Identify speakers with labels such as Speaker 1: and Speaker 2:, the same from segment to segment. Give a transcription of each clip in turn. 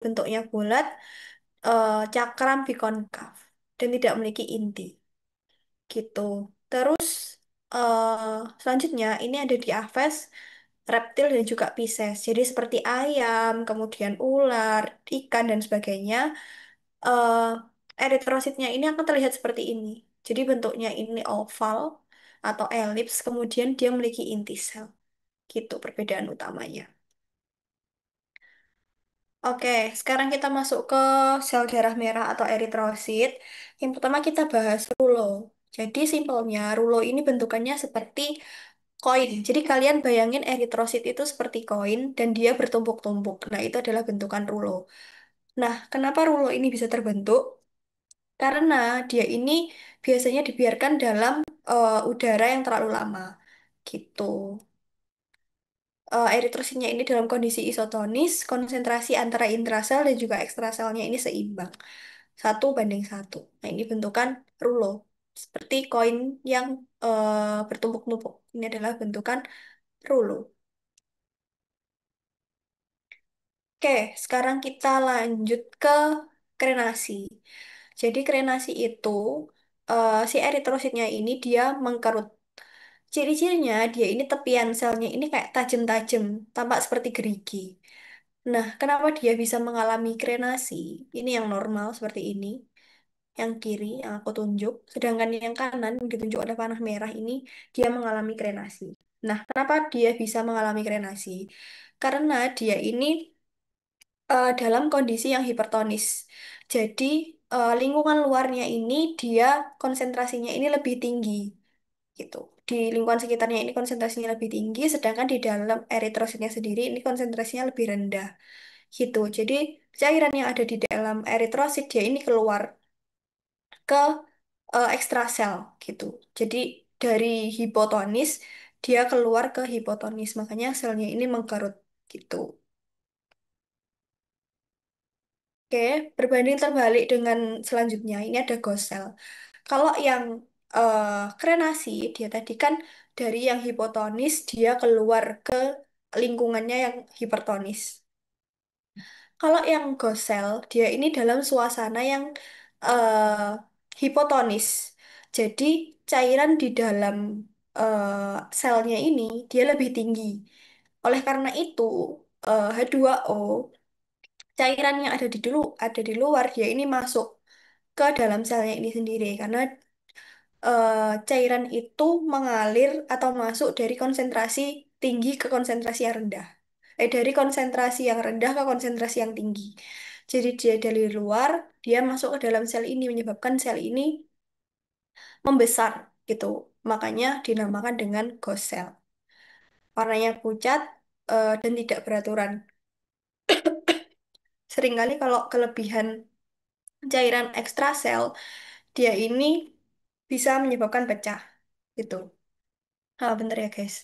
Speaker 1: bentuknya bulat, cakram bikonkav, dan tidak memiliki inti. Gitu. Terus selanjutnya ini ada di Aves, reptil dan juga Pisces. Jadi seperti ayam, kemudian ular, ikan dan sebagainya. eh Eritrositnya ini akan terlihat seperti ini. Jadi bentuknya ini oval atau elips, kemudian dia memiliki inti sel. Gitu perbedaan utamanya. Oke, sekarang kita masuk ke sel darah merah atau eritrosit. Yang pertama kita bahas rulo. Jadi simpelnya, rulo ini bentukannya seperti koin. Jadi kalian bayangin eritrosit itu seperti koin dan dia bertumpuk-tumpuk. Nah, itu adalah bentukan rulo. Nah, kenapa rulo ini bisa terbentuk? Karena dia ini biasanya dibiarkan dalam udara yang terlalu lama. Gitu. Eritrositnya ini dalam kondisi isotonis, konsentrasi antara intrasel dan juga ekstraselnya ini seimbang. 1:1. Nah, ini bentukan rulo. Seperti koin yang bertumpuk-tumpuk. Ini adalah bentukan rulo. Oke, sekarang kita lanjut ke krenasi. Jadi krenasi itu, si eritrositnya ini dia mengkerut. Ciri-cirinya dia ini tepian selnya ini kayak tajam-tajam, tampak seperti gerigi. Nah, kenapa dia bisa mengalami krenasi? Ini yang normal seperti ini, yang kiri yang aku tunjuk, sedangkan yang kanan yang ditunjuk oleh panah merah ini dia mengalami krenasi. Nah, kenapa dia bisa mengalami krenasi? Karena dia ini dalam kondisi yang hipertonis. Jadi, lingkungan luarnya ini dia konsentrasinya ini lebih tinggi gitu. Di lingkungan sekitarnya ini konsentrasinya lebih tinggi, sedangkan di dalam eritrositnya sendiri ini konsentrasinya lebih rendah. Gitu. Jadi cairan yang ada di dalam eritrosit dia ini keluar ke ekstrasel gitu. Jadi dari hipotonis dia keluar ke hipotonis, makanya selnya ini mengkerut gitu. Oke, berbanding terbalik dengan selanjutnya ini ada gosel. Kalau yang krenasi dia tadi kan dari yang hipotonis dia keluar ke lingkungannya yang hipertonis. Kalau yang gosel, dia ini dalam suasana yang hipotonis. Jadi cairan di dalam selnya ini dia lebih tinggi. Oleh karena itu, H2O, cairan yang ada di luar dia ini masuk ke dalam selnya ini sendiri karena cairan itu mengalir atau masuk dari konsentrasi tinggi ke konsentrasi yang rendah. Dari konsentrasi yang rendah ke konsentrasi yang tinggi. Jadi dia dari luar, dia masuk ke dalam sel ini, menyebabkan sel ini membesar gitu. Makanya dinamakan dengan ghost cell. Warnanya pucat dan tidak beraturan. Seringkali kalau kelebihan cairan ekstrasel, dia ini bisa menyebabkan pecah gitu. Ah, bentar ya guys.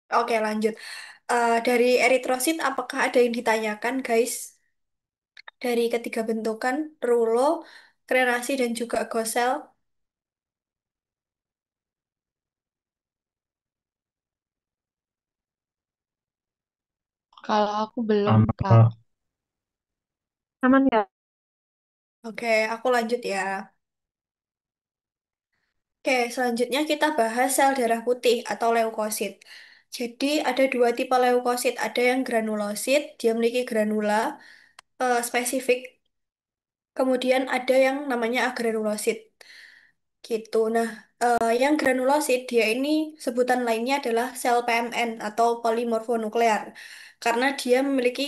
Speaker 1: Oke, lanjut. Dari eritrosit, apakah ada yang ditanyakan, guys? Dari ketiga bentukan, rulo, krenasi, dan juga gosel.
Speaker 2: Kalau aku belum, Kak.
Speaker 3: Eh,
Speaker 2: Aman ya?
Speaker 1: Oke, aku lanjut ya. Oke, selanjutnya kita bahas sel darah putih atau leukosit. Jadi, ada dua tipe leukosit. Ada yang granulosit, dia memiliki granula spesifik. Kemudian ada yang namanya agranulosit. Gitu. Nah, yang granulosit, dia ini sebutan lainnya adalah sel PMN atau polimorfonuklear. Karena dia memiliki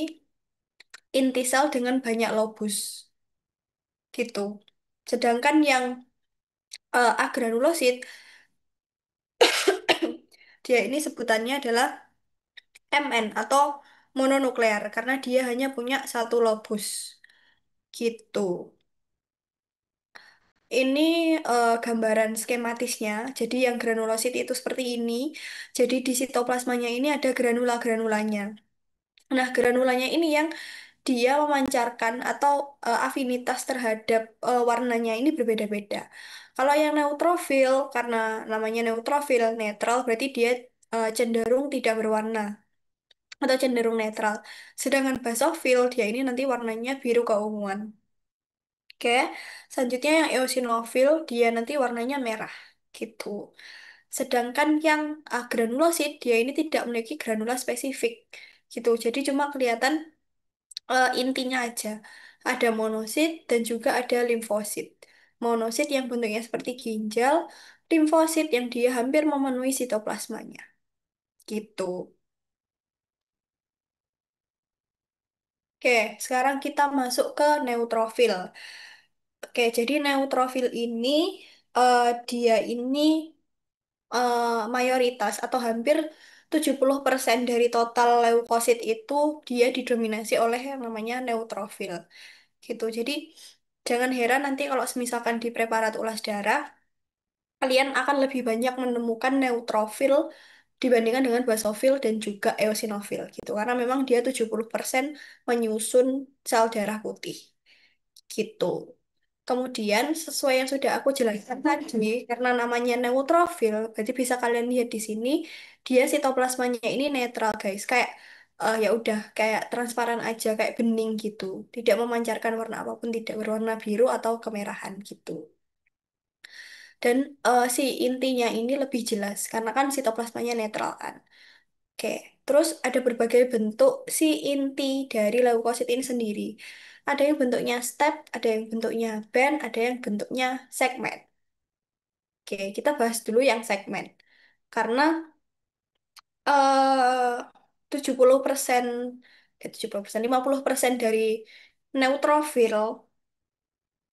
Speaker 1: inti sel dengan banyak lobus. Gitu. Sedangkan yang agranulosit, dia ini sebutannya adalah MN atau mononuklear karena dia hanya punya satu lobus. Gitu. ini gambaran skematisnya. Jadi yang granulosit itu seperti ini. Jadi di sitoplasmanya ini ada granula-granulanya. Nah, granulanya ini yang dia memancarkan atau afinitas terhadap warnanya ini berbeda-beda. Kalau yang neutrofil, karena namanya neutrofil, netral, berarti dia cenderung tidak berwarna atau cenderung netral. Sedangkan basofil, dia ini nanti warnanya biru keunguan. Oke, selanjutnya yang eosinofil, dia nanti warnanya merah. Gitu. Sedangkan yang granulosit, dia ini tidak memiliki granula spesifik. Gitu. Jadi cuma kelihatan intinya aja. Ada monosit dan juga ada limfosit. Monosit yang bentuknya seperti ginjal, limfosit yang dia hampir memenuhi sitoplasmanya. Gitu. Oke, sekarang kita masuk ke neutrofil. Oke, jadi neutrofil ini dia ini mayoritas atau hampir 70% dari total leukosit itu dia didominasi oleh yang namanya neutrofil. Gitu. Jadi jangan heran nanti kalau misalkan di preparat ulas darah, kalian akan lebih banyak menemukan neutrofil dibandingkan dengan basofil dan juga eosinofil gitu. Karena memang dia 70% menyusun sel darah putih gitu. Kemudian sesuai yang sudah aku jelaskan tadi, karena namanya neutrofil, berarti bisa kalian lihat di sini, dia sitoplasmanya ini netral guys, kayak ya udah kayak transparan aja, kayak bening gitu, tidak memancarkan warna apapun, tidak berwarna biru atau kemerahan gitu. Dan si intinya ini lebih jelas karena kan sitoplasmanya netral kan. Oke, terus ada berbagai bentuk si inti dari leukosit ini sendiri. Ada yang bentuknya step, ada yang bentuknya band, ada yang bentuknya segmen. Oke, kita bahas dulu yang segmen. Karena eh 70%, 70%, 50% dari neutrofil,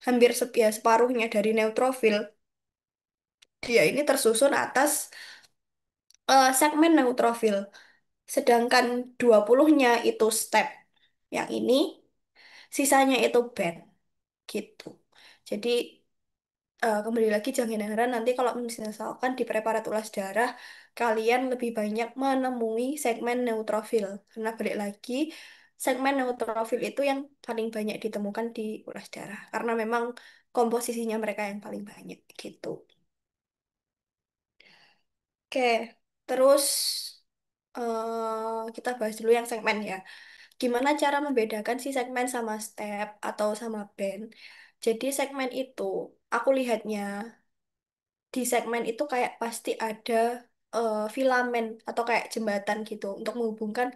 Speaker 1: hampir ya, separuhnya dari neutrofil, dia ini tersusun atas segmen neutrofil. Sedangkan 20-nya itu step. Yang ini, sisanya itu band. Gitu. Jadi kembali lagi jangan heran nanti kalau misalkan di preparat ulas darah kalian lebih banyak menemui segmen neutrofil. Karena balik lagi segmen neutrofil itu yang paling banyak ditemukan di ulas darah. Karena memang komposisinya mereka yang paling banyak gitu. Oke, terus kita bahas dulu yang segmen ya. Gimana cara membedakan si segmen sama step atau sama band? Jadi segmen itu aku lihatnya di segmen itu kayak pasti ada filamen atau kayak jembatan gitu untuk menghubungkan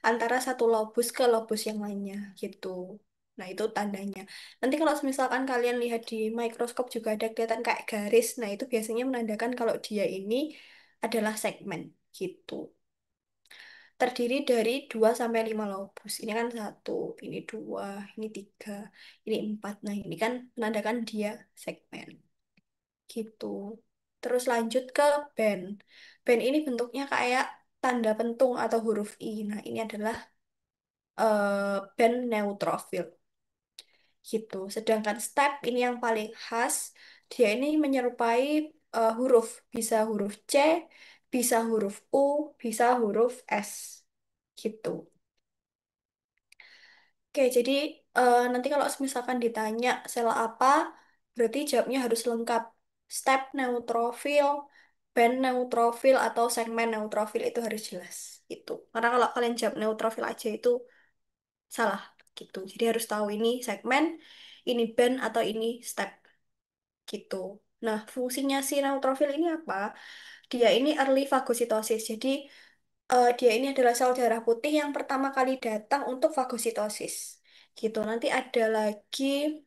Speaker 1: antara satu lobus ke lobus yang lainnya gitu. Nah, itu tandanya. Nanti kalau misalkan kalian lihat di mikroskop juga ada kelihatan kayak garis. Nah, itu biasanya menandakan kalau dia ini adalah segmen gitu. Terdiri dari 2 sampai 5 lobus. Ini kan satu, ini dua, ini tiga, ini empat. Nah, ini kan menandakan dia segmen. Gitu. Terus lanjut ke band. Band ini bentuknya kayak tanda pentung atau huruf I. Nah, ini adalah band neutrofil. Gitu. Sedangkan step ini yang paling khas, dia ini menyerupai huruf. Bisa huruf C, bisa huruf U, bisa huruf S. Gitu. Oke, jadi nanti kalau misalkan ditanya sel apa, berarti jawabnya harus lengkap. Step neutrofil, band neutrofil, atau segmen neutrofil itu harus jelas. Gitu. Karena kalau kalian jawab neutrofil aja itu salah. Gitu. Jadi harus tahu ini segmen, ini band, atau ini step. Gitu. Nah, fungsinya si neutrofil ini apa? Dia ini early fagositosis. Jadi dia ini adalah sel darah putih yang pertama kali datang untuk fagositosis. Gitu. Nanti ada lagi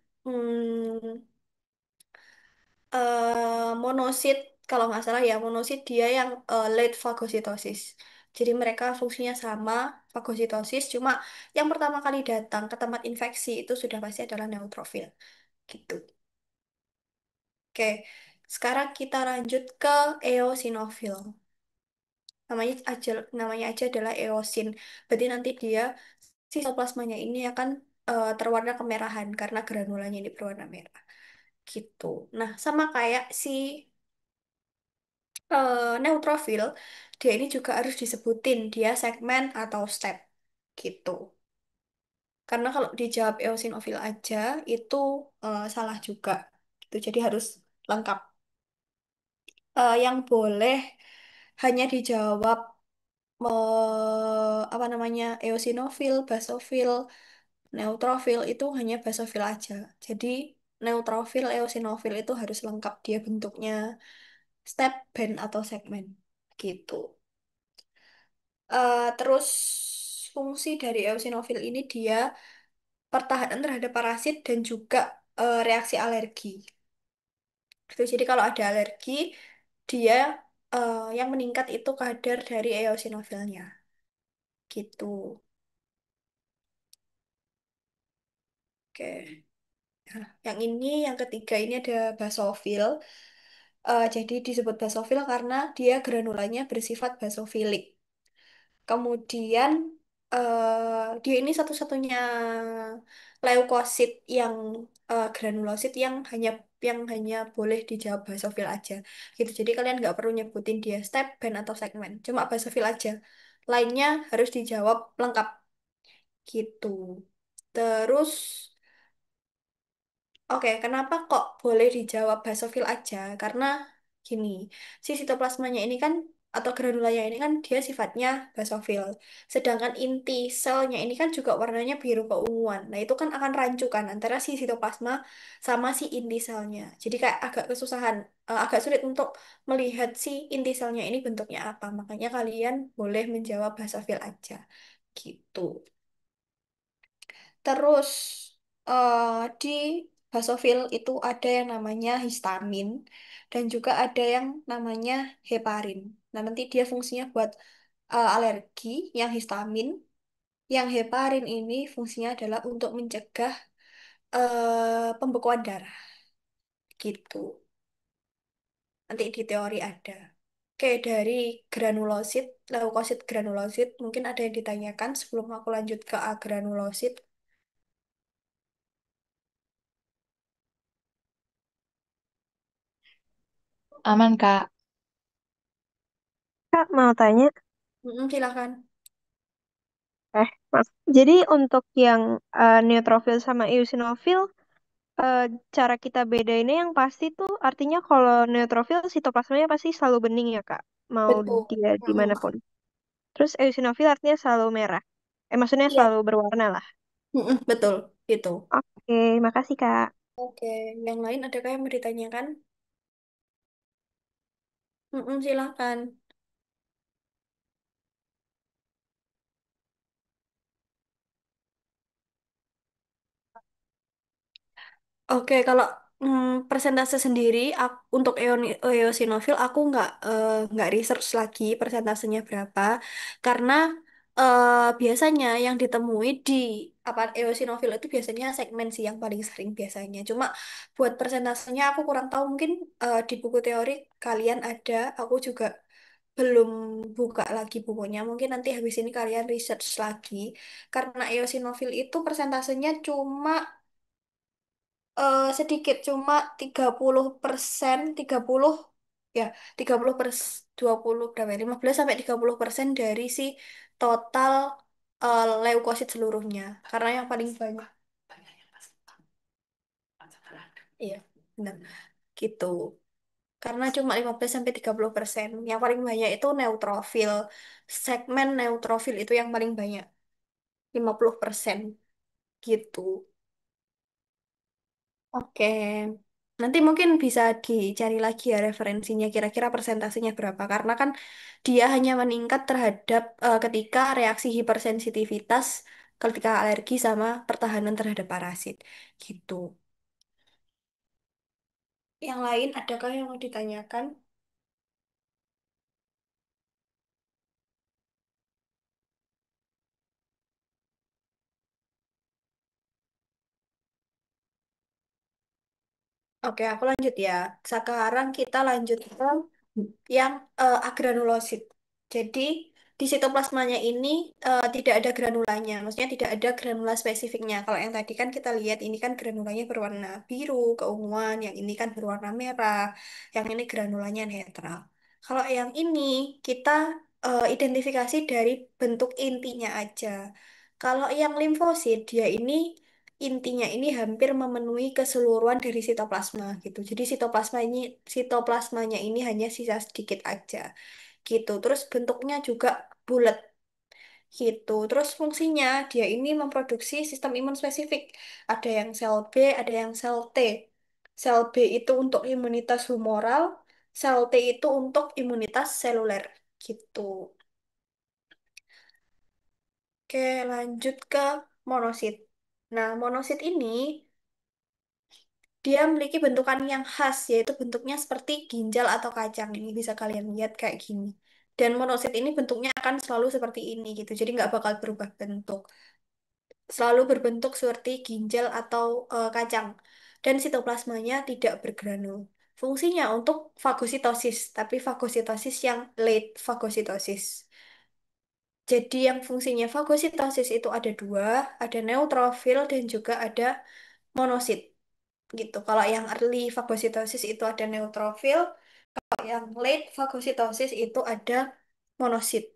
Speaker 1: monosit, kalau nggak salah ya monosit dia yang late fagositosis. Jadi mereka fungsinya sama, fagositosis, cuma yang pertama kali datang ke tempat infeksi itu sudah pasti adalah neutrofil. Gitu. Oke, sekarang kita lanjut ke eosinofil. Namanya aja adalah eosin. Berarti nanti dia sitoplasmanya ini akan terwarna kemerahan karena granulanya ini berwarna merah. gitu. Nah, sama kayak si neutrofil, dia ini juga harus disebutin dia segmen atau step gitu. Karena kalau dijawab eosinofil aja itu salah juga. Gitu. Jadi harus lengkap. Yang boleh hanya dijawab apa namanya eosinofil, basofil, neutrofil itu hanya basofil aja. Jadi neutrofil, eosinofil itu harus lengkap dia bentuknya step, band atau segmen gitu. Terus fungsi dari eosinofil ini dia pertahanan terhadap parasit dan juga reaksi alergi. Gitu. Jadi kalau ada alergi, dia yang meningkat itu kadar dari eosinofilnya. Gitu. Oke. Nah, yang ini, yang ketiga ini ada basofil. Jadi disebut basofil karena dia granulanya bersifat basofilik. Kemudian dia ini satu-satunya leukosit yang granulosit yang hanya boleh dijawab basofil aja. Gitu. Jadi kalian nggak perlu nyebutin dia step, band atau segmen. Cuma basofil aja. Lainnya harus dijawab lengkap gitu. Terus oke, kenapa kok boleh dijawab basofil aja? Karena gini, si sitoplasmanya ini kan atau granulanya ini kan dia sifatnya basofil. Sedangkan inti selnya ini kan juga warnanya biru keunguan. Nah, itu kan akan rancukan antara si sitoplasma sama si inti selnya. Jadi kayak agak kesusahan, agak sulit untuk melihat si inti selnya ini bentuknya apa. Makanya kalian boleh menjawab basofil aja. Gitu. Terus di basofil itu ada yang namanya histamin dan juga ada yang namanya heparin. Nah, nanti dia fungsinya buat alergi yang histamin, yang heparin ini fungsinya adalah untuk mencegah pembekuan darah gitu. Nanti di teori ada. Oke, dari granulosit, leukosit granulosit, mungkin ada yang ditanyakan sebelum aku lanjut ke agranulosit.
Speaker 2: Aman, Kak.
Speaker 3: Kak, mau tanya,
Speaker 1: Silakan.
Speaker 3: Mas. Jadi untuk yang neutrofil sama eosinofil, eh, cara kita bedainnya yang pasti tuh artinya kalau neutrofil sitoplasmanya pasti selalu bening ya, Kak. Mau
Speaker 1: Betul.
Speaker 3: dia
Speaker 1: Mm-mm.
Speaker 3: dimanapun. Terus eosinofil artinya selalu merah. Maksudnya
Speaker 1: Iya,
Speaker 3: selalu berwarna lah.
Speaker 1: betul. Itu.
Speaker 3: Oke, makasih, Kak.
Speaker 1: Oke, yang lain adakah yang mau ditanyakan? Silakan. Oke, kalau persentase sendiri untuk eosinofil aku nggak research lagi persentasenya berapa karena biasanya yang ditemui di apa eosinofil itu biasanya segmen sih yang paling sering biasanya. Cuma buat persentasenya aku kurang tahu mungkin di buku teori kalian ada, aku juga belum buka lagi bukunya. Mungkin nanti habis ini kalian research lagi karena eosinofil itu persentasenya cuma sedikit cuma 30%, 30 ya 20 berapa ya? 15 sampai 30% dari si total leukosit seluruhnya karena yang paling banyak iya benar gitu karena cuma 15 sampai 30% yang paling banyak itu neutrofil segmen neutrofil itu yang paling banyak 50% gitu. Oke, nanti mungkin bisa dicari lagi ya referensinya kira-kira persentasenya berapa. Karena kan dia hanya meningkat terhadap ketika reaksi hipersensitivitas, ketika alergi sama pertahanan terhadap parasit. Gitu. Yang lain adakah yang mau ditanyakan? Oke, aku lanjut ya. Sekarang kita lanjut ke yang agranulosit. Jadi di sitoplasmanya ini tidak ada granulanya, maksudnya tidak ada granula spesifiknya. Kalau yang tadi kan kita lihat ini kan granulanya berwarna biru, keunguan, yang ini kan berwarna merah, yang ini granulanya netral. Kalau yang ini kita identifikasi dari bentuk intinya aja. Kalau yang limfosit dia ini intinya ini hampir memenuhi keseluruhan dari sitoplasma gitu. Jadi sitoplasmanya ini hanya sisa sedikit aja gitu. Terus bentuknya juga bulat gitu. Terus fungsinya dia ini memproduksi sistem imun spesifik. Ada yang sel B, ada yang sel T. Sel B itu untuk imunitas humoral, sel T itu untuk imunitas seluler gitu. Oke, lanjut ke monosit. Nah, monosit ini dia memiliki bentukan yang khas, yaitu bentuknya seperti ginjal atau kacang. Ini bisa kalian lihat kayak gini. Dan monosit ini bentuknya akan selalu seperti ini gitu. Jadi nggak bakal berubah bentuk. Selalu berbentuk seperti ginjal atau kacang. Dan sitoplasmanya tidak bergranul. Fungsinya untuk fagositosis, tapi fagositosis yang late fagositosis. Jadi yang fungsinya fagositosis itu ada dua, ada neutrofil dan juga ada monosit gitu. Kalau yang early fagositosis itu ada neutrofil, kalau yang late fagositosis itu ada monosit.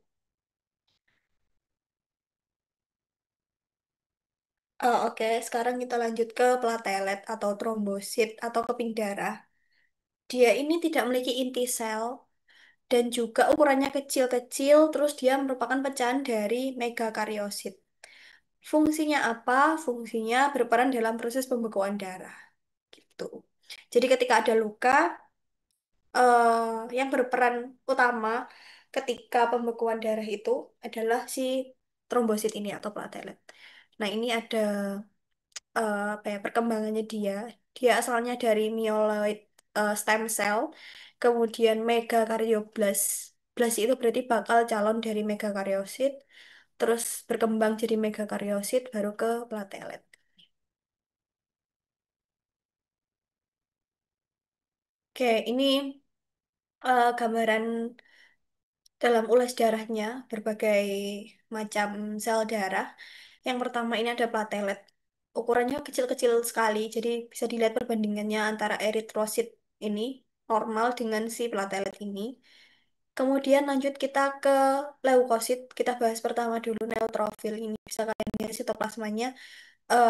Speaker 1: Oke, sekarang kita lanjut ke platelet atau trombosit atau keping darah. Dia ini tidak memiliki inti sel dan juga ukurannya kecil-kecil, terus dia merupakan pecahan dari megakariosit. Fungsinya apa? Fungsinya berperan dalam proses pembekuan darah. Gitu. Jadi ketika ada luka, yang berperan utama ketika pembekuan darah itu adalah si trombosit ini atau platelet. Nah, ini ada apa ya perkembangannya dia. Dia asalnya dari myeloid stem cell, kemudian megakaryoblast. Blast itu berarti bakal calon dari megakariosit, terus berkembang jadi megakariosit baru ke platelet. Oke, ini gambaran dalam ulas darahnya berbagai macam sel darah. Yang pertama ini ada platelet. Ukurannya kecil-kecil sekali, jadi bisa dilihat perbandingannya antara eritrosit ini normal dengan si platelet ini. Kemudian lanjut kita ke leukosit. Kita bahas pertama dulu neutrofil ini. Bisa kalian lihat sitoplasmanya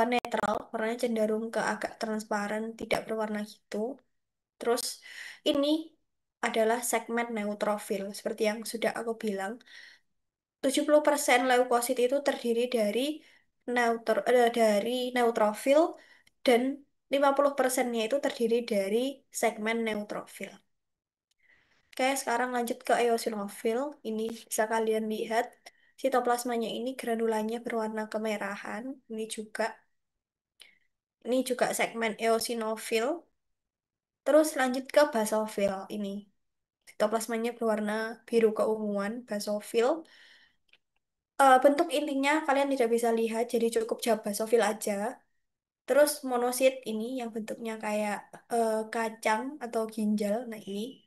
Speaker 1: netral, warnanya cenderung ke agak transparan, tidak berwarna gitu. Terus ini adalah segmen neutrofil. Seperti yang sudah aku bilang, 70% leukosit itu terdiri dari dari neutrofil dan 50%-nya itu terdiri dari segmen neutrofil. Oke, sekarang lanjut ke eosinofil. Ini bisa kalian lihat sitoplasmanya ini granulanya berwarna kemerahan. Ini juga segmen eosinofil. Terus lanjut ke basofil ini. Sitoplasmanya berwarna biru keunguan, basofil. Bentuk intinya kalian tidak bisa lihat, jadi cukup jawab basofil aja. Terus monosit ini yang bentuknya kayak kacang atau ginjal. Nah ini.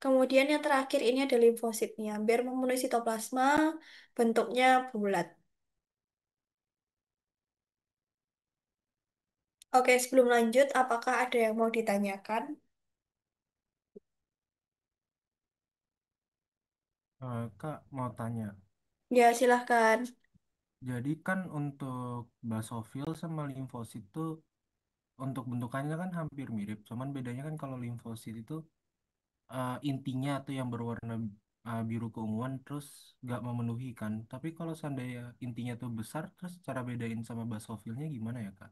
Speaker 1: Kemudian yang terakhir ini ada limfositnya. Biar memenuhi sitoplasma, bentuknya bulat. Oke, sebelum lanjut, apakah ada yang mau ditanyakan?
Speaker 4: Kak mau tanya,
Speaker 1: Ya, silahkan.
Speaker 4: jadi kan untuk basofil sama limfosit tuh untuk bentukannya kan hampir mirip, cuman bedanya kan kalau limfosit itu intinya tuh yang berwarna biru keunguan terus nggak memenuhi kan. Tapi kalau seandainya intinya tuh besar, terus cara bedain sama basofilnya gimana ya Kak?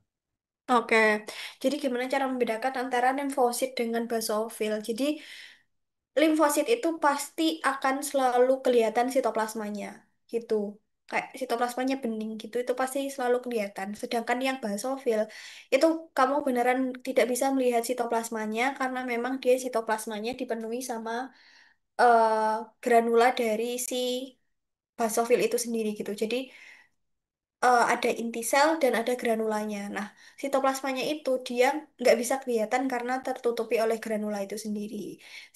Speaker 1: Oke, jadi gimana cara membedakan antara limfosit dengan basofil? Jadi limfosit itu pasti akan selalu kelihatan sitoplasmanya, gitu. Kayak sitoplasmanya bening gitu, itu pasti selalu kelihatan. Sedangkan yang basofil, itu kamu beneran tidak bisa melihat sitoplasmanya karena memang dia sitoplasmanya dipenuhi sama granula dari si basofil itu sendiri gitu. Jadi ada inti sel dan ada granulanya. Nah, sitoplasmanya itu dia nggak bisa kelihatan karena tertutupi oleh granula itu sendiri.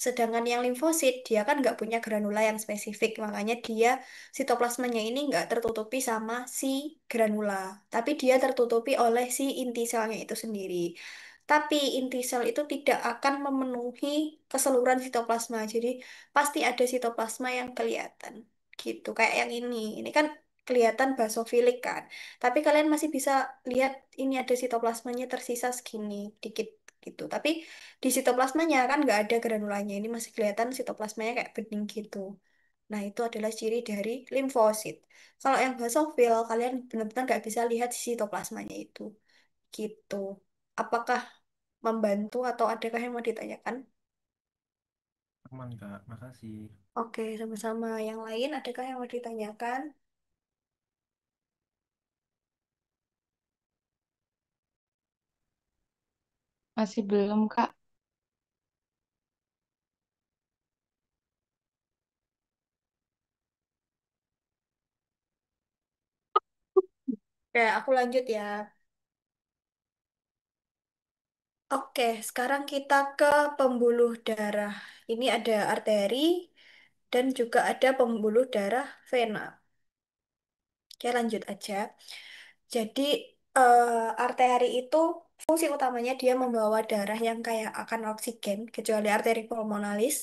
Speaker 1: Sedangkan yang limfosit dia kan nggak punya granula yang spesifik, makanya dia sitoplasmanya ini nggak tertutupi sama si granula, tapi dia tertutupi oleh si inti selnya itu sendiri. Tapi inti sel itu tidak akan memenuhi keseluruhan sitoplasma, jadi pasti ada sitoplasma yang kelihatan gitu. Kayak yang ini. Ini kan kelihatan basofilik kan. Tapi kalian masih bisa lihat ini ada sitoplasmanya tersisa segini dikit gitu. Tapi di sitoplasmanya kan nggak ada granulanya. Ini masih kelihatan sitoplasmanya kayak bening gitu. Nah, itu adalah ciri dari limfosit. Kalau yang basofil, kalian benar-benar nggak bisa lihat sitoplasmanya itu. Gitu. Apakah membantu atau adakah yang mau ditanyakan?
Speaker 4: Aman Kak, makasih.
Speaker 1: Oke, sama-sama. Yang lain, adakah yang mau ditanyakan?
Speaker 2: Masih belum, Kak.
Speaker 1: Oke, aku lanjut ya. Oke, sekarang kita ke pembuluh darah. Ini ada arteri dan juga ada pembuluh darah vena. Oke, lanjut aja. Jadi, arteri itu fungsi utamanya dia membawa darah yang kayak akan oksigen, kecuali arteri pulmonalis.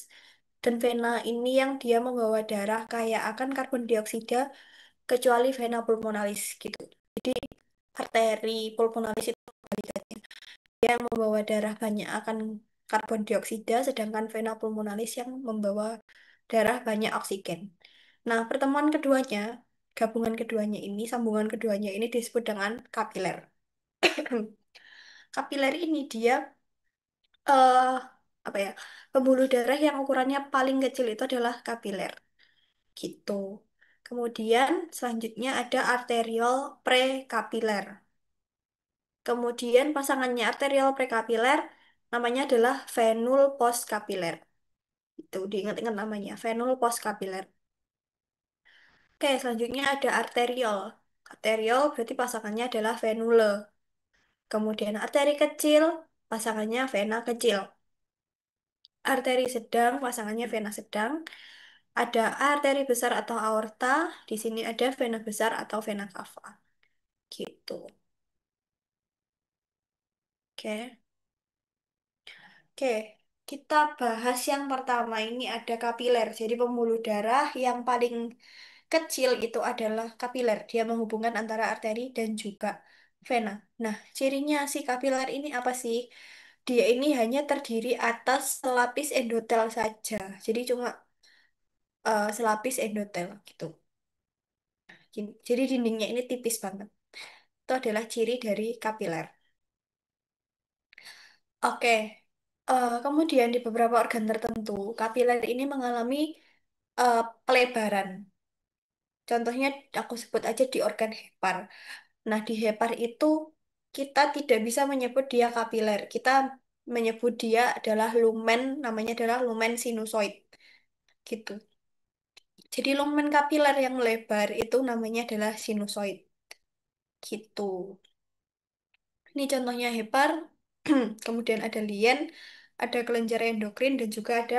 Speaker 1: Dan vena ini yang dia membawa darah kayak akan karbon dioksida, kecuali vena pulmonalis gitu. Jadi, arteri pulmonalis itu kebalikannya. Dia membawa darah banyak akan karbon dioksida, sedangkan vena pulmonalis yang membawa darah banyak oksigen. Nah, pertemuan keduanya, gabungan keduanya ini, sambungan keduanya ini disebut dengan kapiler. Kapiler ini dia eh apa ya? Pembuluh darah yang ukurannya paling kecil itu adalah kapiler, gitu. Kemudian selanjutnya ada arteriol prekapiler. Kemudian pasangannya arteriol prekapiler namanya adalah venul postkapiler. Itu diingat-ingat namanya, venul postkapiler. Oke, selanjutnya ada arteriol. Arteriol berarti pasangannya adalah venule. Kemudian arteri kecil, pasangannya vena kecil. Arteri sedang, pasangannya vena sedang. Ada arteri besar atau aorta, di sini ada vena besar atau vena cava. Gitu. Oke. Oke, kita bahas yang pertama ini ada kapiler. Jadi pembuluh darah yang paling kecil itu adalah kapiler. Dia menghubungkan antara arteri dan juga vena. Nah, cirinya si kapiler ini apa sih? Dia ini hanya terdiri atas selapis endotel saja. Jadi cuma selapis endotel gitu. Jadi dindingnya ini tipis banget. Itu adalah ciri dari kapiler. Oke. Kemudian di beberapa organ tertentu, kapiler ini mengalami eh, pelebaran. Contohnya aku sebut aja di organ hepar. Nah, di hepar itu kita tidak bisa menyebut dia kapiler. Kita menyebut dia adalah lumen, namanya adalah lumen sinusoid. Gitu. Jadi lumen kapiler yang lebar itu namanya adalah sinusoid. Gitu. Ini contohnya hepar, kemudian ada lien, ada kelenjar endokrin, dan juga ada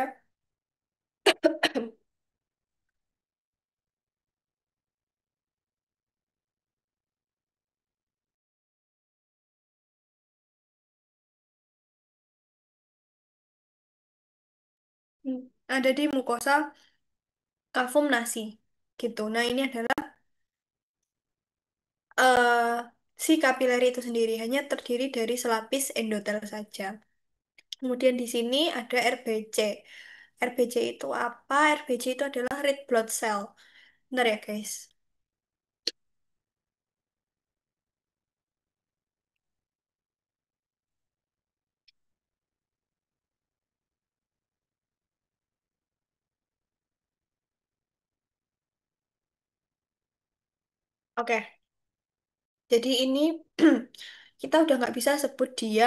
Speaker 1: ada di mukosa kavum nasi. Gitu. Nah, ini adalah eh si kapilari itu sendiri hanya terdiri dari selapis endotel saja. Kemudian di sini ada RBC. RBC itu apa? RBC itu adalah red blood cell. Benar ya, guys? Oke, jadi ini kita udah nggak bisa sebut dia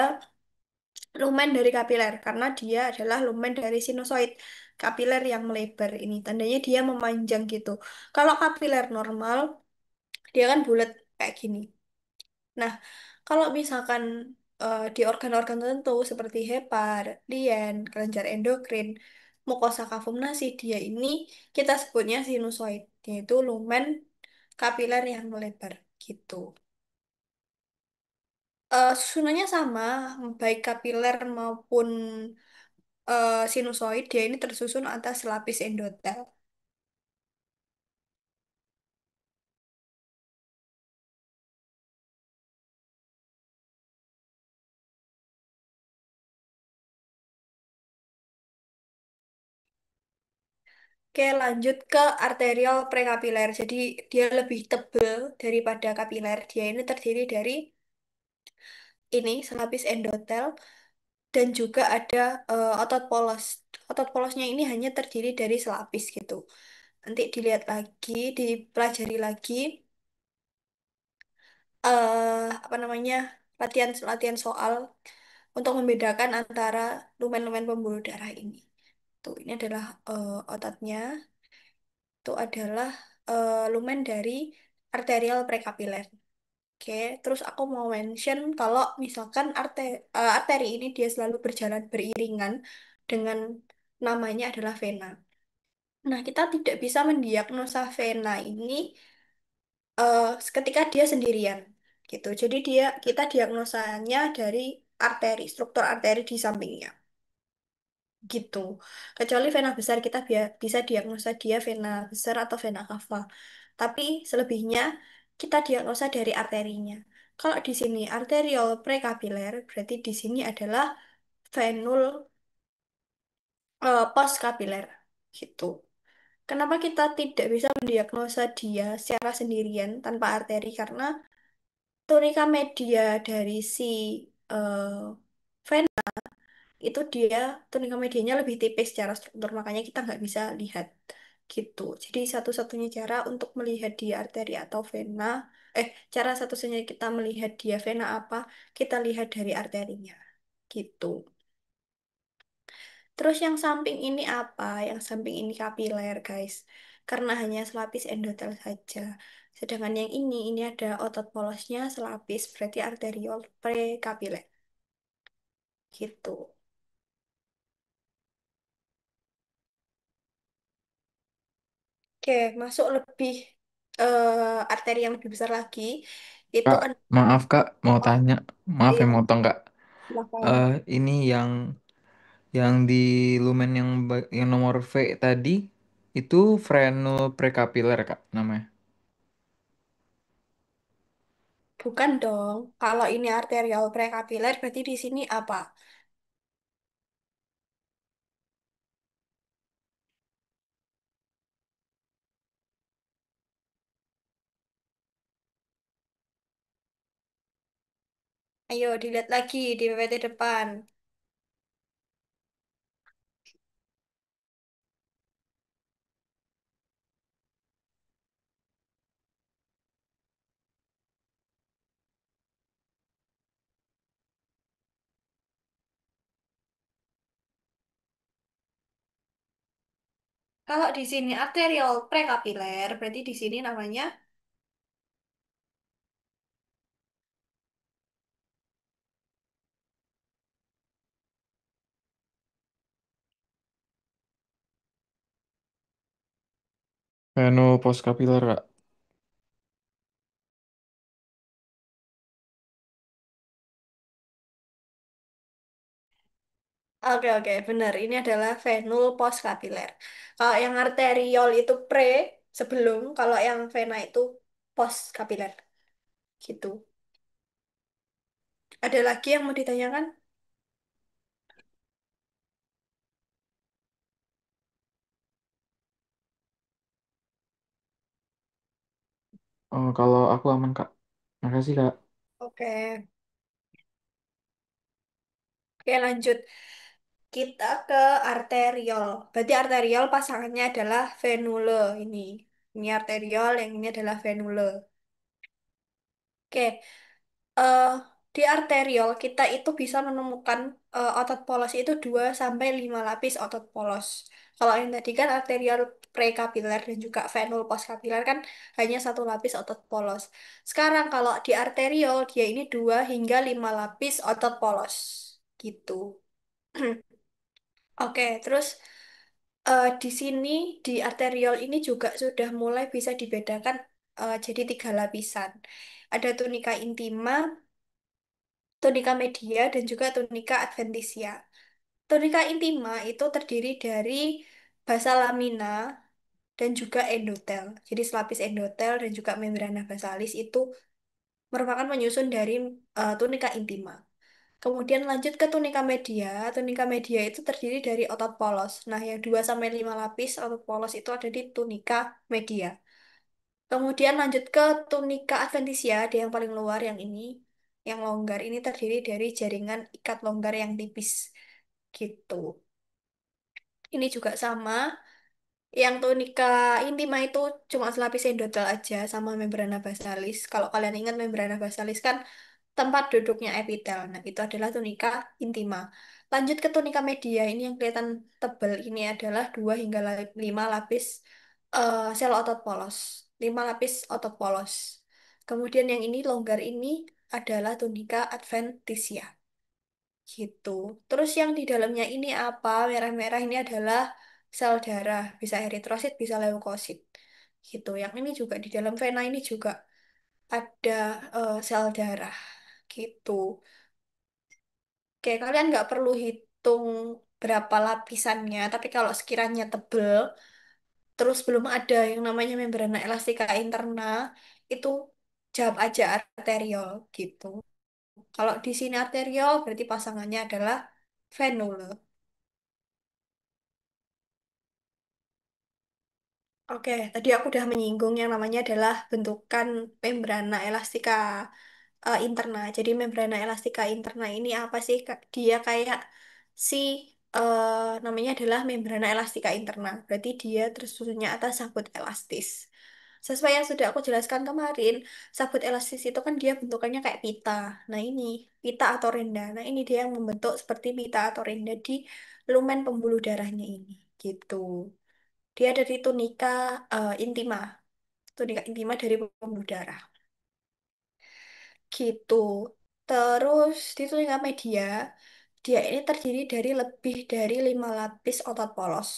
Speaker 1: lumen dari kapiler karena dia adalah lumen dari sinusoid. Kapiler yang melebar ini tandanya dia memanjang gitu. Kalau kapiler normal dia kan bulat. kayak gini. Nah, kalau misalkan di organ-organ tertentu seperti hepar, lien, kelenjar endokrin, mukosa kavum-nasi, dia ini kita sebutnya sinusoid, yaitu lumen kapiler yang melebar gitu. Susunannya sama, baik kapiler maupun sinusoid, dia ini tersusun atas lapis endotel. Oke, lanjut ke arterial prekapiler. Jadi dia lebih tebal daripada kapiler. Dia ini terdiri dari ini selapis endotel dan juga ada otot polos. Otot polosnya ini hanya terdiri dari selapis gitu. Nanti dilihat lagi, dipelajari lagi apa namanya latihan-latihan soal untuk membedakan antara lumen-lumen pembuluh darah ini. Tuh, ini adalah ototnya. Itu adalah lumen dari arterial prekapiler. Oke, terus aku mau mention kalau misalkan arteri ini dia selalu berjalan beriringan dengan namanya adalah vena. Nah, kita tidak bisa mendiagnosa vena ini eh, ketika dia sendirian, gitu. Jadi kita diagnosanya dari arteri, struktur arteri di sampingnya, gitu. Kecuali vena besar kita bisa diagnosa dia vena besar atau vena cava. Tapi selebihnya kita diagnosa dari arterinya. Kalau di sini arterial prekapiler, berarti di sini adalah venul postkapiler, gitu. Kenapa kita tidak bisa mendiagnosa dia secara sendirian tanpa arteri? Karena tunika media dari si eh, vena itu dia tunika medianya lebih tipis secara struktur, makanya kita nggak bisa lihat gitu. Jadi satu-satunya cara untuk melihat dia arteri atau vena, cara satu-satunya kita melihat dia vena apa, kita lihat dari arterinya gitu. Terus yang samping ini apa? Yang samping ini kapiler, guys. Karena hanya selapis endotel saja. Sedangkan yang ini ada otot polosnya selapis, berarti arteriol prekapiler. Gitu. Oke, masuk lebih arteri yang lebih besar lagi. Itu
Speaker 5: Kak,
Speaker 1: kan
Speaker 5: maaf Kak, mau tanya. Maaf ya
Speaker 1: iya,
Speaker 5: motong Kak.
Speaker 1: silakan.
Speaker 5: Ini yang di lumen yang nomor V tadi itu frenul prekapiler Kak namanya.
Speaker 1: Bukan dong. Kalau ini arterial prekapiler, berarti di sini apa? Ayo dilihat lagi di PPT depan. Kalau di sini arterial prekapiler, berarti di sini namanya
Speaker 5: Frenul postkapiler Kak.
Speaker 1: oke oke benar. Ini adalah venul postkapiler. Kalau yang arteriol itu pre sebelum, kalau yang vena itu postkapiler. Gitu. Ada lagi yang mau ditanyakan?
Speaker 5: Oh, kalau aku aman Kak. Makasih Kak.
Speaker 1: Oke. Oke, lanjut. Kita ke arteriol. Berarti arteriol pasangannya adalah venule ini. Ini arteriol, yang ini adalah venule. Oke. Di arteriol kita itu bisa menemukan otot polos itu 2 sampai 5 lapis otot polos. Kalau yang tadi kan arteriol prekapiler dan juga venul postkapiler kan hanya satu lapis otot polos. Sekarang kalau di arteriol dia ini 2 hingga 5 lapis otot polos. Gitu. Oke, terus di sini di arteriol ini juga sudah mulai bisa dibedakan jadi 3 lapisan. Ada tunika intima, tunika media, dan juga tunika adventitia. Tunika intima itu terdiri dari basa lamina dan juga endotel. Jadi selapis endotel dan juga membrana basalis itu merupakan penyusun dari tunika intima. Kemudian lanjut ke tunika media. Tunika media itu terdiri dari otot polos. Nah, yang 2 sampai 5 lapis otot polos itu ada di tunika media. Kemudian lanjut ke tunika adventisia, dia yang paling luar yang ini. Yang longgar ini terdiri dari jaringan ikat longgar yang tipis. Gitu. Ini juga sama. Yang tunika intima itu cuma selapis endotel aja sama membrana basalis. Kalau kalian ingat membrana basalis kan tempat duduknya epitel. Nah, itu adalah tunika intima. Lanjut ke tunika media. Ini yang kelihatan tebal ini adalah 2 hingga 5 lapis sel otot polos. 5 lapis otot polos. Kemudian yang ini longgar ini adalah tunika adventisia. Gitu. Terus yang di dalamnya ini apa? Merah-merah ini adalah sel darah. Bisa eritrosit, bisa leukosit. Gitu. Yang ini juga di dalam vena ini juga ada sel darah. Gitu. Oke, kalian nggak perlu hitung berapa lapisannya, tapi kalau sekiranya tebel, terus belum ada yang namanya membrana elastika interna, itu jawab aja arteriol gitu. Kalau di sini arteriol, berarti pasangannya adalah venule. Oke, tadi aku udah menyinggung yang namanya adalah bentukan membrana elastika interna. Jadi membrana elastika interna ini apa sih? Dia kayak si namanya adalah membrana elastika interna. Berarti dia tersusunnya atas sabut elastis. Sesuai yang sudah aku jelaskan kemarin, sabut elastis itu kan dia bentukannya kayak pita. Nah ini pita atau renda. Nah ini dia yang membentuk seperti pita atau renda di lumen pembuluh darahnya ini. Gitu. Dia dari tunika intima. Tunika intima dari pembuluh darah. Gitu. Terus di tunika media, dia ini terdiri dari lebih dari 5 lapis otot polos.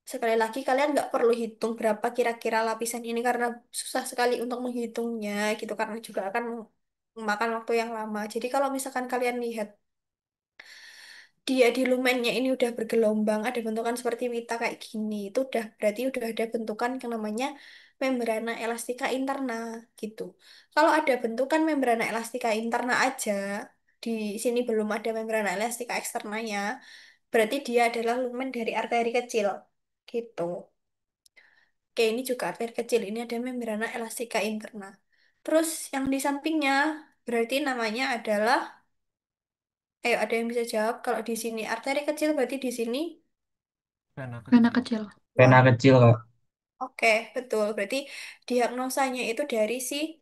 Speaker 1: Sekali lagi, kalian nggak perlu hitung berapa kira-kira lapisan ini karena susah sekali untuk menghitungnya gitu karena juga akan memakan waktu yang lama. Jadi kalau misalkan kalian lihat dia di lumennya ini udah bergelombang, ada bentukan seperti pita kayak gini, itu udah berarti udah ada bentukan yang namanya membrana elastika interna gitu. Kalau ada bentukan membrana elastika interna aja, di sini belum ada membrana elastika eksternanya, berarti dia adalah lumen dari arteri kecil gitu. Oke, ini juga arteri kecil, ini ada membrana elastika interna. Terus yang di sampingnya berarti namanya adalah, ayo ada yang bisa jawab kalau di sini arteri kecil berarti di sini.
Speaker 4: Pena
Speaker 2: Vena
Speaker 4: kecil.
Speaker 2: kecil.
Speaker 6: Pena
Speaker 1: Wah,
Speaker 6: kecil, Kak.
Speaker 1: oke, betul. Berarti diagnosanya itu dari si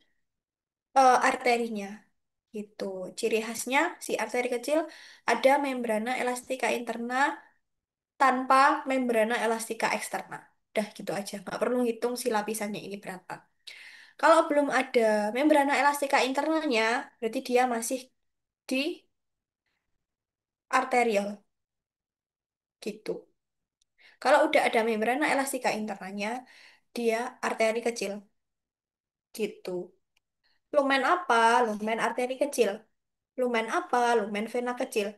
Speaker 1: arterinya. Gitu. Ciri khasnya si arteri kecil ada membrana elastika interna tanpa membrana elastika eksterna. Udah gitu aja. Nggak perlu ngitung si lapisannya ini berapa. Kalau belum ada membrana elastika internalnya, berarti dia masih di arterial. Gitu. Kalau udah ada membrana elastika internalnya, dia arteri kecil. Gitu. Lumen apa? Lumen arteri kecil. Lumen apa? Lumen vena kecil.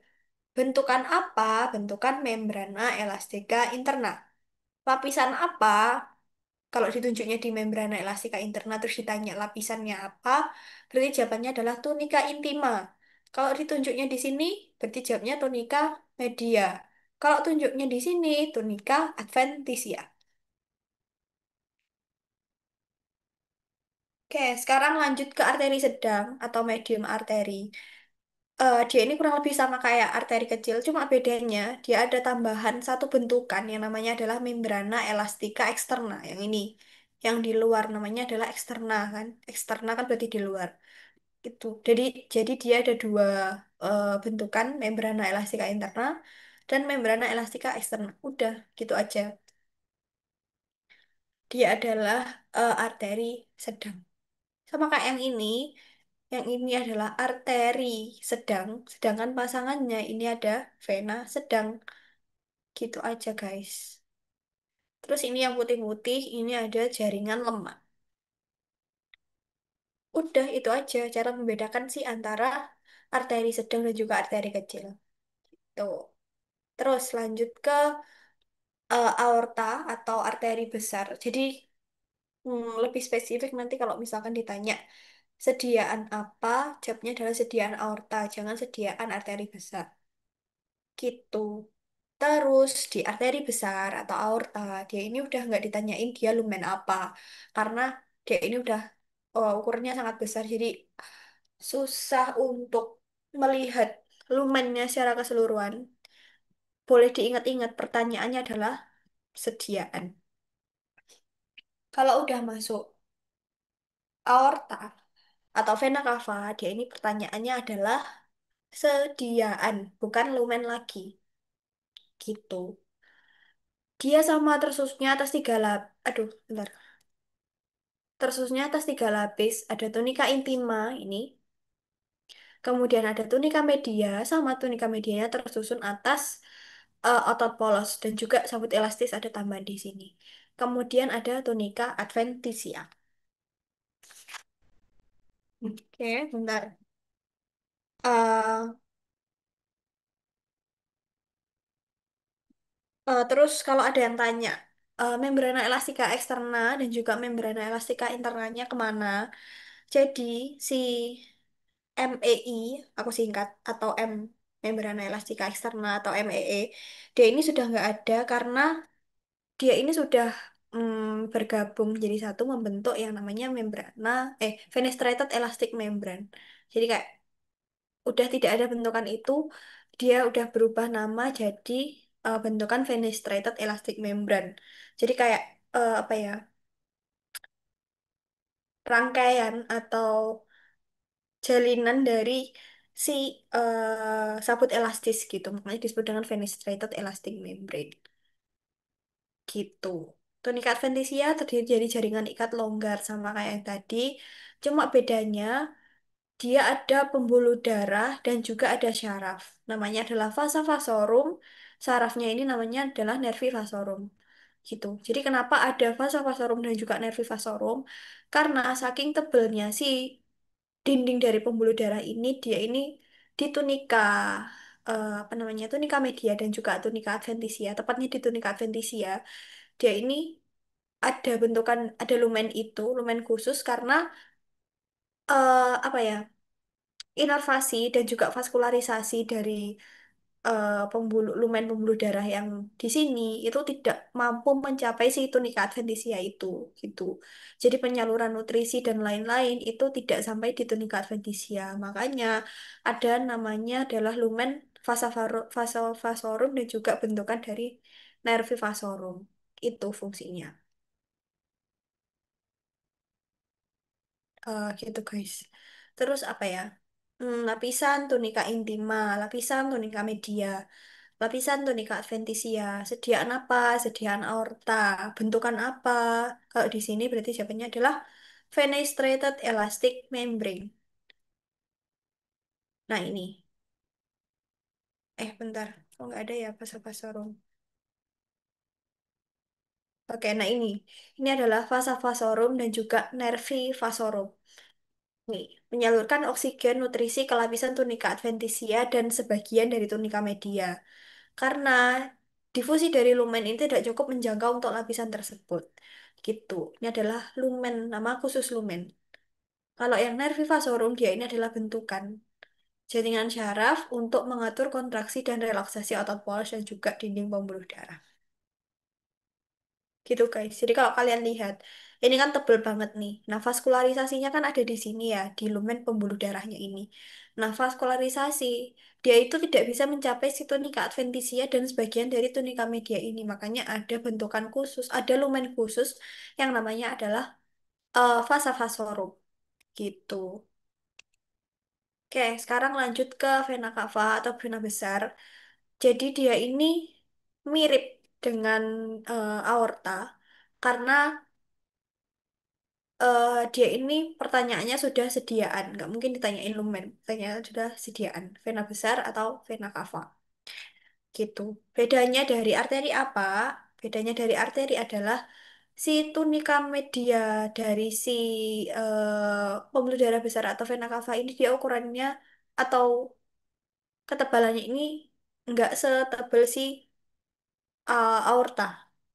Speaker 1: Bentukan apa? Bentukan membrana elastika interna. Lapisan apa? Kalau ditunjuknya di membrana elastika interna terus ditanya lapisannya apa, berarti jawabannya adalah tunika intima. Kalau ditunjuknya di sini, berarti jawabnya tunika media. Kalau tunjuknya di sini, tunika adventisia. Oke, sekarang lanjut ke arteri sedang atau medium arteri. Dia ini kurang lebih sama kayak arteri kecil, cuma bedanya dia ada tambahan satu bentukan yang namanya adalah membrana elastika eksterna. Yang ini, yang di luar namanya adalah eksterna kan. Eksterna kan berarti di luar. Gitu. Jadi dia ada dua bentukan, membrana elastika interna dan membrana elastika eksterna. Udah, gitu aja. Dia adalah arteri sedang. Sama kayak yang ini adalah arteri sedang, sedangkan pasangannya ini ada vena sedang. Gitu aja, guys. Terus ini yang putih-putih, ini ada jaringan lemak. Udah, itu aja cara membedakan sih antara arteri sedang dan juga arteri kecil. Tuh. Terus lanjut ke aorta atau arteri besar. Jadi lebih spesifik nanti kalau misalkan ditanya sediaan apa, jawabnya adalah sediaan aorta, jangan sediaan arteri besar. Gitu. Terus di arteri besar atau aorta, dia ini udah nggak ditanyain dia lumen apa, karena dia ini udah ukurannya sangat besar, jadi susah untuk melihat lumennya secara keseluruhan. Boleh diingat-ingat, pertanyaannya adalah sediaan. Kalau udah masuk aorta atau vena cava, dia ini pertanyaannya adalah sediaan, bukan lumen lagi. Gitu. Dia sama tersusnya atas tiga lap. Aduh, bentar. Tersusnya atas tiga lapis. Ada tunika intima ini. Kemudian ada tunika media, sama tunika medianya tersusun atas otot polos. Dan juga sabut elastis ada tambahan di sini. Kemudian ada tunika adventisia. Oke, bentar. Eh, terus kalau ada yang tanya, membrana elastika eksterna dan juga membrana elastika internanya kemana? Jadi si MEI, aku singkat, atau membrana elastika eksterna atau MEE, dia ini sudah nggak ada karena dia ini sudah bergabung jadi satu membentuk yang namanya fenestrated elastic membrane. Jadi kayak udah tidak ada bentukan itu, dia udah berubah nama jadi bentukan fenestrated elastic membrane. Jadi kayak apa ya, rangkaian atau jalinan dari si sabut elastis gitu. Makanya disebut dengan fenestrated elastic membrane. Gitu. Tunika adventisia terdiri dari jaringan ikat longgar sama kayak yang tadi. Cuma bedanya dia ada pembuluh darah dan juga ada syaraf. Namanya adalah vasa vasorum. Sarafnya ini namanya adalah nervi vasorum. Gitu. Jadi kenapa ada vasa vasorum dan juga nervi vasorum? Karena saking tebelnya si dinding dari pembuluh darah ini, dia ini di tunika apa namanya, tunika media dan juga tunika adventisia. Tepatnya di tunika adventisia, dia ini ada bentukan, ada lumen itu, lumen khusus karena apa ya, inervasi dan juga vaskularisasi dari lumen pembuluh darah yang di sini itu tidak mampu mencapai si tunika adventisia itu gitu. Jadi penyaluran nutrisi dan lain-lain itu tidak sampai di tunika adventisia. Makanya ada namanya adalah lumen vasovasorum dan juga bentukan dari nervi vasorum. Itu fungsinya. Gitu guys. Terus apa ya? Lapisan tunika intima, lapisan tunika media, lapisan tunika adventisia. Sediaan apa? Sediaan aorta. Bentukan apa? Kalau di sini berarti jawabannya adalah fenestrated elastic membrane. Nah ini. Bentar. Oh nggak ada ya vasovasorum. Oke, nah ini. Ini adalah vasa vasorum dan juga nervi vasorum. Nih, menyalurkan oksigen nutrisi ke lapisan tunika adventisia dan sebagian dari tunika media. Karena difusi dari lumen ini tidak cukup menjangkau untuk lapisan tersebut. Gitu. Ini adalah lumen, nama khusus lumen. Kalau yang nervivasorum, dia ini adalah bentukan jaringan syaraf untuk mengatur kontraksi dan relaksasi otot polos dan juga dinding pembuluh darah. Gitu guys. Jadi kalau kalian lihat, ini kan tebel banget nih. Nah, vaskularisasinya kan ada di sini ya, di lumen pembuluh darahnya ini. Nah, vaskularisasi, dia itu tidak bisa mencapai si tunika adventisia dan sebagian dari tunika media ini. Makanya ada bentukan khusus, ada lumen khusus yang namanya adalah vasa vasorum. Gitu. Oke, sekarang lanjut ke vena cava atau vena besar. Jadi dia ini mirip dengan aorta karena dia ini pertanyaannya sudah sediaan, nggak mungkin ditanyain lumen, pertanyaan sudah sediaan, vena besar atau vena cava, gitu. Bedanya dari arteri apa? Bedanya dari arteri adalah si tunika media dari si pembuluh darah besar atau vena cava ini dia ukurannya atau ketebalannya ini nggak setebal si aorta.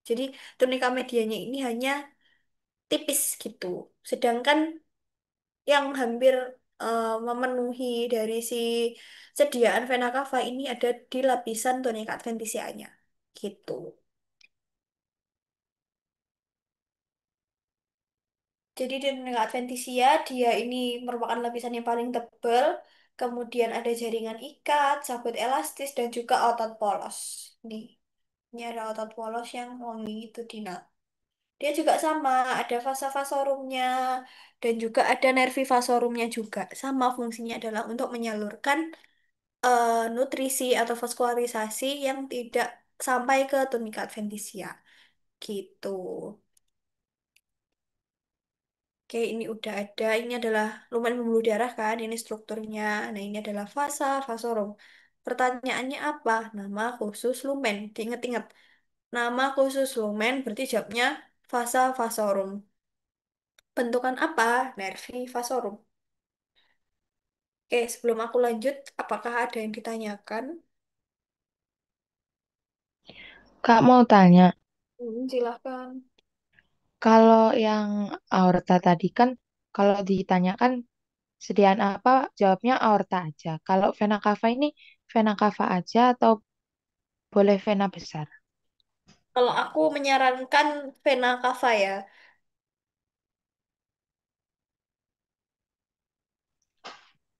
Speaker 1: Jadi tunika medianya ini hanya tipis gitu. Sedangkan yang hampir memenuhi dari si sediaan vena cava ini ada di lapisan tunika adventisianya. Gitu. Jadi di tunika adventisia dia ini merupakan lapisan yang paling tebal. Kemudian ada jaringan ikat, sabut elastis, dan juga otot polos. Nih, ini ada otot polos yang wangi itu Dina. Dia juga sama, ada vasa vasorumnya dan juga ada nervi vasorumnya juga. Sama fungsinya adalah untuk menyalurkan nutrisi atau vaskularisasi yang tidak sampai ke tunika adventisia. Gitu. Oke, ini udah ada. Ini adalah lumen pembuluh darah kan, ini strukturnya. Nah, ini adalah vasa vasorum. Pertanyaannya apa? Nama khusus lumen. Diingat-ingat. Nama khusus lumen berarti jawabnya vasa vasorum. Bentukan apa? Nervi vasorum. Oke, sebelum aku lanjut, apakah ada yang ditanyakan?
Speaker 2: Kak mau tanya,
Speaker 1: Silahkan.
Speaker 2: kalau yang aorta tadi kan, kalau ditanyakan sediaan apa, jawabnya aorta aja. Kalau vena cava ini, vena cava aja atau boleh vena besar?
Speaker 1: Kalau aku menyarankan vena cava ya.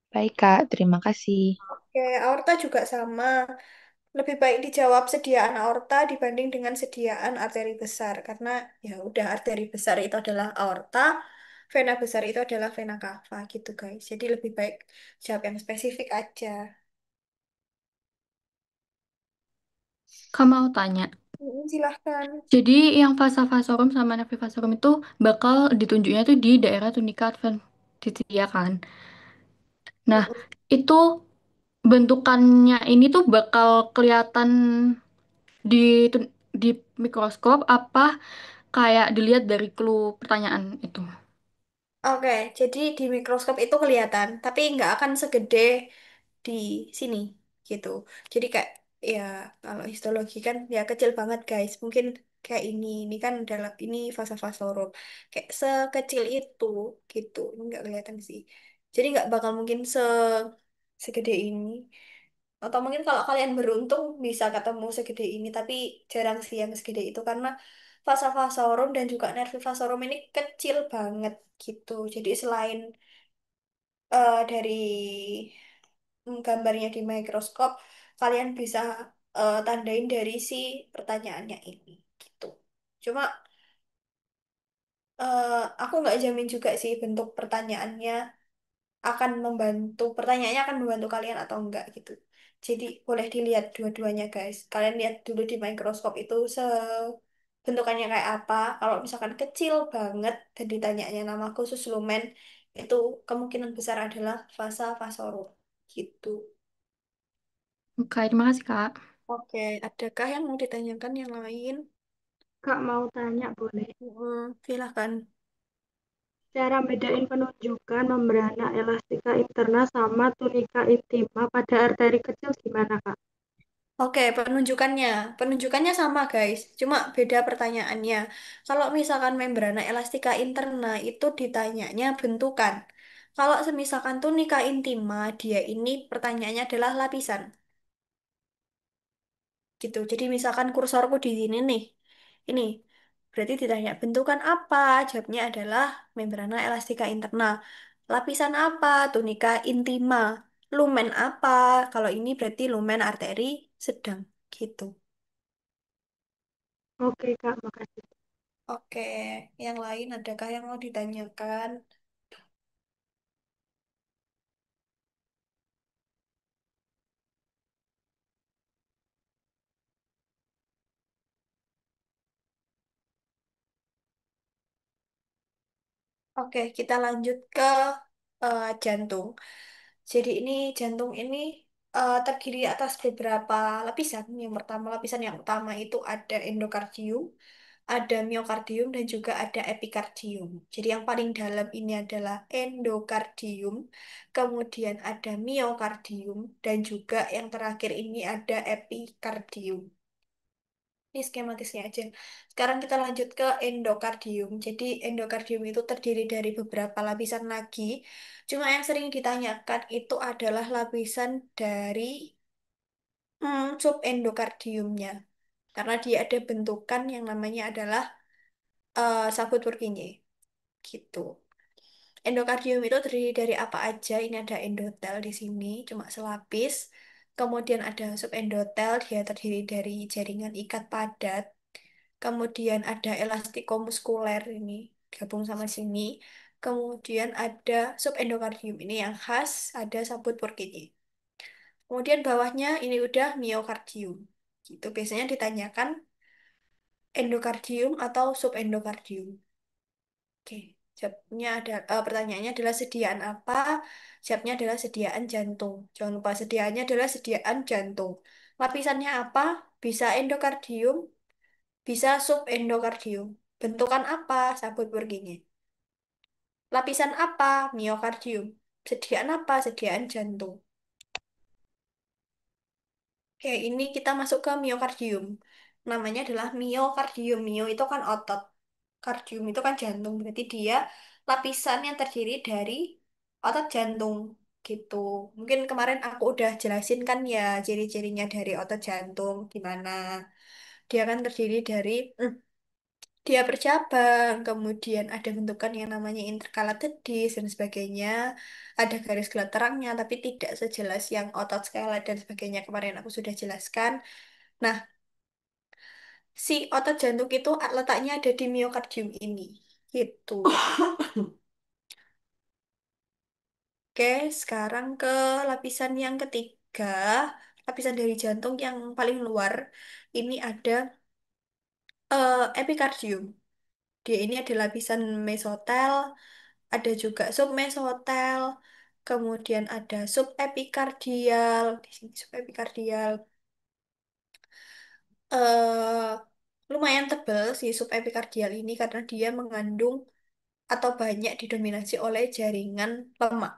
Speaker 2: Baik Kak, terima kasih.
Speaker 1: Oke, aorta juga sama. Lebih baik dijawab sediaan aorta dibanding dengan sediaan arteri besar. Karena ya udah arteri besar itu adalah aorta, vena besar itu adalah vena cava gitu guys. Jadi lebih baik jawab yang spesifik aja.
Speaker 6: Kamu mau tanya.
Speaker 1: Silahkan.
Speaker 6: Jadi yang fasa vasorum sama nervi vasorum itu bakal ditunjuknya tuh di daerah tunika adventitia kan. Nah,
Speaker 1: Mm-mm.
Speaker 6: itu bentukannya ini tuh bakal kelihatan di di mikroskop apa kayak dilihat dari clue pertanyaan itu.
Speaker 1: Oke, jadi di mikroskop itu kelihatan, tapi nggak akan segede di sini gitu. Jadi kayak ya kalau histologi kan ya kecil banget guys. Mungkin kayak ini kan adalah ini fasa-fasa forum kayak sekecil itu gitu. Ini nggak kelihatan sih. Jadi nggak bakal mungkin segede ini. Atau mungkin kalau kalian beruntung bisa ketemu segede ini, tapi jarang sih yang segede itu karena fasa-fasa forum dan juga nervi vasorum ini kecil banget gitu. Jadi selain dari gambarnya di mikroskop, kalian bisa tandain dari si pertanyaannya ini gitu. Cuma eh, aku nggak jamin juga sih bentuk pertanyaannya akan membantu, pertanyaannya akan membantu kalian atau enggak gitu. Jadi boleh dilihat dua-duanya guys. Kalian lihat dulu di mikroskop itu bentukannya kayak apa. Kalau misalkan kecil banget dan ditanyanya nama khusus lumen, itu kemungkinan besar adalah fasa vasorum gitu.
Speaker 6: Oke, terima kasih Kak.
Speaker 1: Oke, adakah yang mau ditanyakan yang lain?
Speaker 3: Kak mau tanya boleh?
Speaker 1: Silahkan.
Speaker 3: Cara bedain penunjukan membrana elastika interna sama tunika intima pada arteri kecil gimana, Kak?
Speaker 1: Oke, penunjukannya. Penunjukannya sama, guys. Cuma beda pertanyaannya. Kalau misalkan membrana elastika interna itu ditanyanya bentukan. Kalau semisalkan tunika intima, dia ini pertanyaannya adalah lapisan. Gitu. Jadi misalkan kursorku di sini nih. Ini. Berarti ditanya bentukan apa? Jawabnya adalah membrana elastika interna. Lapisan apa? Tunika intima. Lumen apa? Kalau ini berarti lumen arteri sedang. Gitu.
Speaker 3: Oke, Kak, makasih.
Speaker 1: Oke, yang lain adakah yang mau ditanyakan? Oke, kita lanjut ke jantung. Jadi ini jantung ini terdiri atas beberapa lapisan. Yang pertama, lapisan yang utama itu ada endokardium, ada miokardium, dan juga ada epikardium. Jadi yang paling dalam ini adalah endokardium, kemudian ada miokardium, dan juga yang terakhir ini ada epikardium. Ini skematisnya aja. Sekarang kita lanjut ke endokardium. Jadi endokardium itu terdiri dari beberapa lapisan lagi. Cuma yang sering ditanyakan itu adalah lapisan dari subendokardiumnya. Karena dia ada bentukan yang namanya adalah sabut Purkinje. Gitu. Endokardium itu terdiri dari apa aja? Ini ada endotel di sini, cuma selapis. Kemudian ada subendotel, dia terdiri dari jaringan ikat padat. Kemudian ada elastikomuskuler ini gabung sama sini. Kemudian ada subendokardium ini yang khas ada sabut Purkinje. Kemudian bawahnya ini udah miokardium. Gitu biasanya ditanyakan endokardium atau subendokardium. Oke, jawabnya ada pertanyaannya adalah sediaan apa? Jawabnya adalah sediaan jantung. Jangan lupa sediaannya adalah sediaan jantung. Lapisannya apa? Bisa endokardium, bisa subendokardium. Bentukan apa? Sabut Purkinje. Lapisan apa? Miokardium. Sediaan apa? Sediaan jantung. Oke, ini kita masuk ke miokardium. Namanya adalah miokardium. Mio itu kan otot. Kardium itu kan jantung. Berarti dia lapisan yang terdiri dari otot jantung. Gitu. Mungkin kemarin aku udah jelasin kan ya ciri-cirinya dari otot jantung. Gimana? Dia kan terdiri dari dia bercabang, kemudian ada bentukan yang namanya intercalated disc dan sebagainya. Ada garis gelat terangnya, tapi tidak sejelas yang otot skelet dan sebagainya kemarin aku sudah jelaskan. Nah, si otot jantung itu letaknya ada di miokardium ini. Gitu. Oke, sekarang ke lapisan yang ketiga. Lapisan dari jantung yang paling luar. Ini ada epikardium. Dia ini ada lapisan mesotel, ada juga submesotel, kemudian ada subepikardial, di sini subepikardial. eh Lumayan tebal si subepikardial ini karena dia mengandung atau banyak didominasi oleh jaringan lemak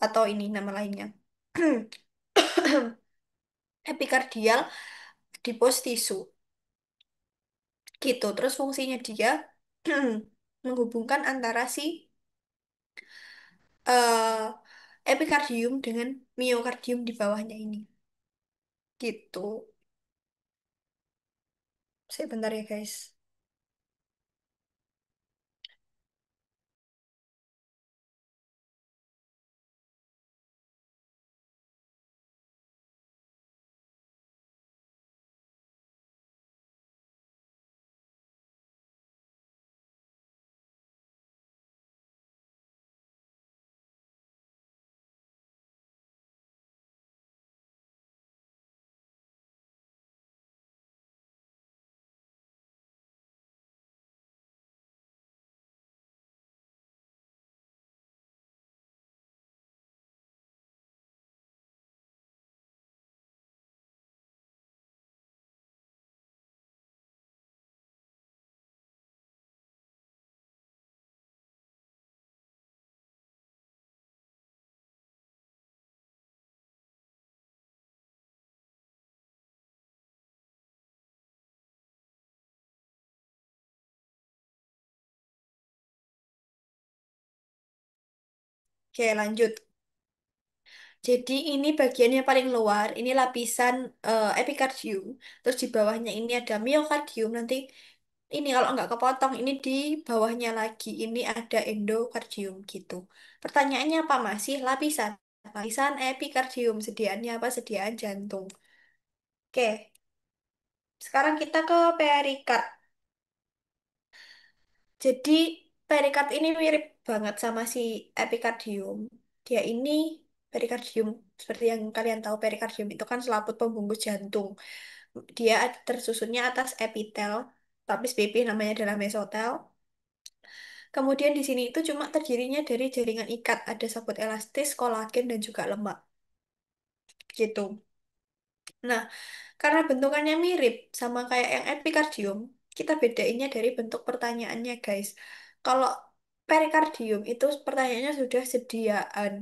Speaker 1: atau ini nama lainnya. Epikardial dipostisu gitu. Terus fungsinya dia menghubungkan antara si eh, epikardium dengan miokardium di bawahnya ini. Gitu. Sebentar ya guys. Oke, lanjut. Jadi ini bagian yang paling luar, ini lapisan epikardium. Terus di bawahnya ini ada miokardium. Nanti ini kalau nggak kepotong, ini di bawahnya lagi, ini ada endokardium gitu. Pertanyaannya apa masih lapisan? Lapisan epikardium, sediaannya apa? Sediaan jantung. Oke, sekarang kita ke perikard. Jadi perikard ini mirip banget sama si epikardium. Dia ini perikardium seperti yang kalian tahu perikardium itu kan selaput pembungkus jantung. Dia tersusunnya atas epitel, tapi PP namanya adalah mesotel. Kemudian di sini itu cuma terdirinya dari jaringan ikat, ada sabut elastis, kolagen, dan juga lemak. Gitu. Nah, karena bentukannya mirip sama kayak yang epikardium, kita bedainnya dari bentuk pertanyaannya, guys. Kalau perikardium itu pertanyaannya sudah sediaan.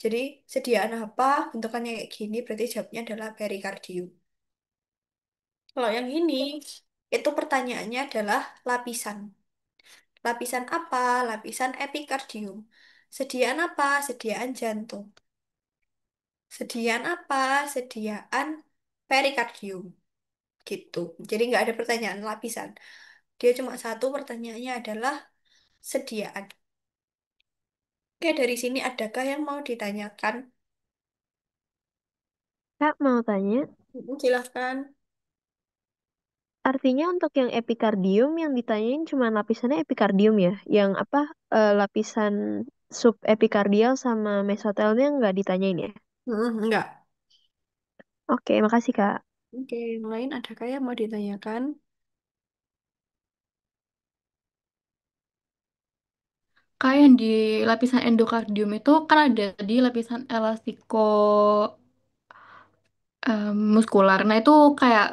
Speaker 1: Jadi, sediaan apa? Bentukannya kayak gini, berarti jawabnya adalah perikardium. Kalau yang ini, itu pertanyaannya adalah lapisan. Lapisan apa? Lapisan epikardium. Sediaan apa? Sediaan jantung. Sediaan apa? Sediaan perikardium. Gitu. Jadi nggak ada pertanyaan lapisan. Dia cuma satu pertanyaannya adalah sediaan. Oke, dari sini adakah yang mau ditanyakan?
Speaker 3: Kak, mau tanya,
Speaker 1: Silahkan.
Speaker 3: artinya untuk yang epikardium yang ditanyain cuma lapisannya epikardium ya? Yang apa, lapisan subepikardial sama mesotelnya nggak ditanyain ya?
Speaker 1: Enggak.
Speaker 3: Oke, makasih Kak.
Speaker 1: Oke, yang lain adakah yang mau ditanyakan?
Speaker 6: Kayak yang di lapisan endokardium itu kan ada di lapisan elastiko muskular. Nah itu kayak